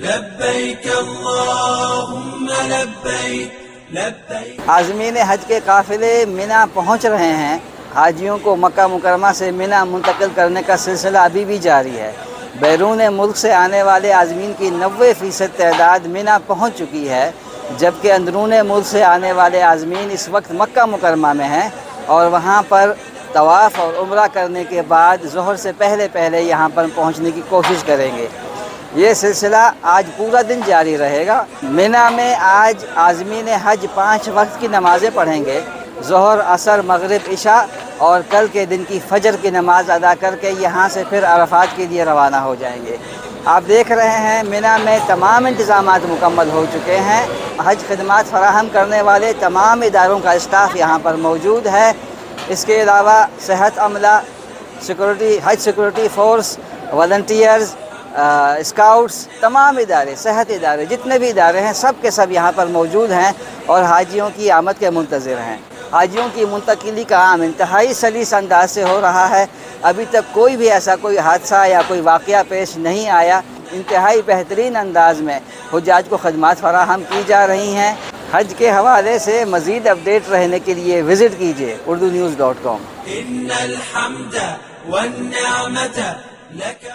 لبیک اللہم لبیک لبیک۔ عازمین حج کے قافلے مینا پہنچ رہے ہیں۔ حاجیوں کو مکہ مکرمہ سے مینا منتقل کرنے کا سلسلہ ابھی بھی جاری ہے۔ بیرون ملک سے آنے والے عازمین کی 90% تعداد مینا پہنچ چکی ہے، جبکہ اندرون ملک سے آنے والے عازمین اس وقت مکہ مکرمہ میں ہیں اور وہاں پر طواف اور عمرہ کرنے کے بعد ظہر سے پہلے یہاں پر پہنچنے کی کوشش کریں گے۔ یہ سلسلہ آج پورا دن جاری رہے گا۔ مینا میں آج عازمین حج 5 وقت کی نمازیں پڑھیں گے، ظہر، عصر، مغرب، عشاء، اور کل کے دن کی فجر کی نماز ادا کر کے یہاں سے پھر عرفات کے لیے روانہ ہو جائیں گے۔ آپ دیکھ رہے ہیں مینا میں تمام انتظامات مکمل ہو چکے ہیں۔ حج خدمات فراہم کرنے والے تمام اداروں کا اسٹاف یہاں پر موجود ہے۔ اس کے علاوہ صحت عملہ، سیکورٹی، حج سیکورٹی فورس، والنٹیئرز، اسکاؤٹس، تمام ادارے، صحت ادارے، جتنے بھی ادارے ہیں سب کے سب یہاں پر موجود ہیں اور حاجیوں کی آمد کے منتظر ہیں۔ حاجیوں کی منتقلی کا عام انتہائی سلیس انداز سے ہو رہا ہے۔ ابھی تک کوئی بھی ایسا کوئی حادثہ یا کوئی واقعہ پیش نہیں آیا۔ انتہائی بہترین انداز میں حجاج کو خدمات فراہم کی جا رہی ہیں۔ حج کے حوالے سے مزید اپڈیٹ رہنے کے لیے وزٹ کیجیے urdunews.com۔ ان الحمد والنعمت لک